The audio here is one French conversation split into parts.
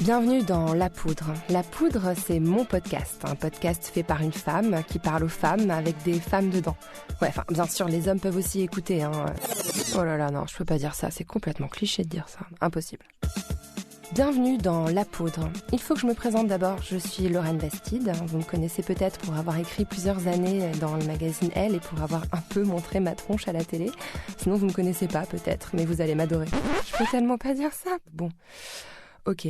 Bienvenue dans La Poudre. La Poudre, c'est mon podcast. Un podcast fait par une femme qui parle aux femmes avec des femmes dedans. Ouais, enfin, bien sûr, les hommes peuvent aussi écouter, hein. Oh là là, non, je peux pas dire ça. C'est complètement cliché de dire ça. Impossible. Bienvenue dans La Poudre. Il faut que je me présente d'abord. Je suis Lorraine Bastide. Vous me connaissez peut-être pour avoir écrit plusieurs années dans le magazine Elle et pour avoir un peu montré ma tronche à la télé. Sinon, vous me connaissez pas peut-être, mais vous allez m'adorer. Je peux tellement pas dire ça. Bon, ok.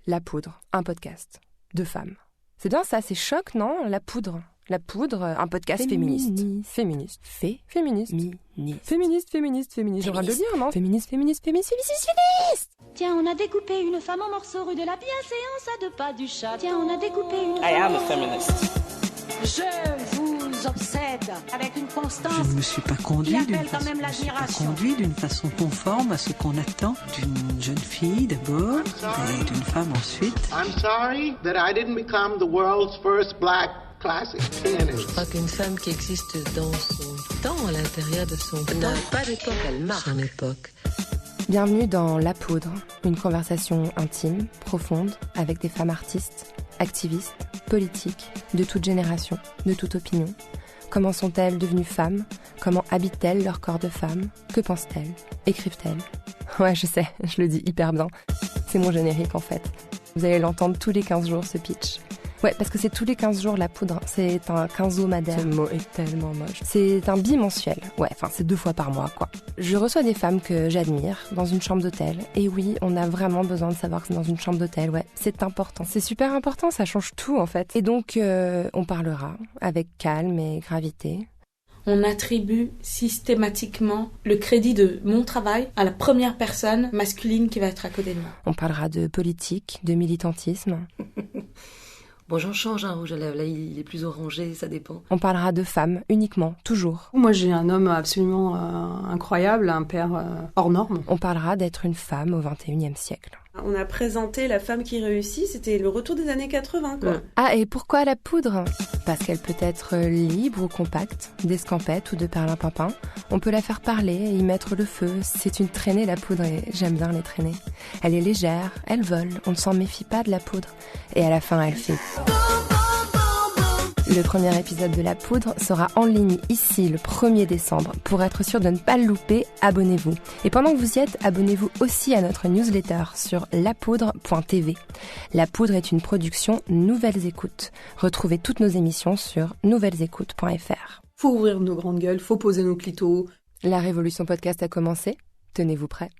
La Poudre, un podcast de femmes. C'est bien ça, c'est choc, non? La Poudre. La Poudre, un podcast féministe. Féministe. Féministe. Féministe. J'ai le droit de le dire, non? Féministe. Tiens, on a découpé une femme en morceaux rue de la bienséance à 2 pas du chat. Tiens, on a découpé une I am a feminist. Je vous obsède avec une constance. Je ne me suis pas conduit d'une façon conforme à ce qu'on attend d'une jeune fille d'abord et d'une femme ensuite. I'm sorry that I didn't become the world's first black classic pianist. Je crois qu'une femme qui existe dans son temps, à l'intérieur de son temps, n'a pas d'époque, elle marque son époque. Bienvenue dans La Poudre, une conversation intime, profonde, avec des femmes artistes, activistes, politiques, de toute génération, de toute opinion. Comment sont-elles devenues femmes? Comment habitent-elles leur corps de femme? Que pensent-elles? Écrivent-elles? Ouais, je sais, je le dis hyper bien. C'est mon générique en fait. Vous allez l'entendre tous les 15 jours ce pitch. Ouais, parce que c'est tous les 15 jours La Poudre. C'est un quinzomadaire. Ce mot est tellement moche. C'est un bimensuel. Ouais, enfin, c'est 2 fois par mois, quoi. Je reçois des femmes que j'admire dans une chambre d'hôtel. Et oui, on a vraiment besoin de savoir que c'est dans une chambre d'hôtel. Ouais, c'est important. C'est super important, ça change tout, en fait. Et donc, on parlera avec calme et gravité. On attribue systématiquement le crédit de mon travail à la première personne masculine qui va être à côté de moi. On parlera de politique, de militantisme. Bon, j'en change un rouge à lèvres, là il est plus orangé, ça dépend. On parlera de femmes, uniquement, toujours. Moi j'ai un homme absolument incroyable, un père hors norme. On parlera d'être une femme au XXIe siècle. On a présenté la femme qui réussit, c'était le retour des années 80, quoi. Ah, et pourquoi La Poudre? Parce qu'elle peut être libre ou compacte, d'escampette ou de perlimpinpin. On peut la faire parler et y mettre le feu. C'est une traînée, La Poudre, et j'aime bien les traîner. Elle est légère, elle vole, on ne s'en méfie pas de La Poudre. Et à la fin, elle fait... Le premier épisode de La Poudre sera en ligne ici le 1er décembre. Pour être sûr de ne pas le louper, abonnez-vous. Et pendant que vous y êtes, abonnez-vous aussi à notre newsletter sur lapoudre.tv. La Poudre est une production Nouvelles Écoutes. Retrouvez toutes nos émissions sur nouvellesécoutes.fr. Faut ouvrir nos grandes gueules, faut poser nos clitos. La révolution podcast a commencé. Tenez-vous prêts.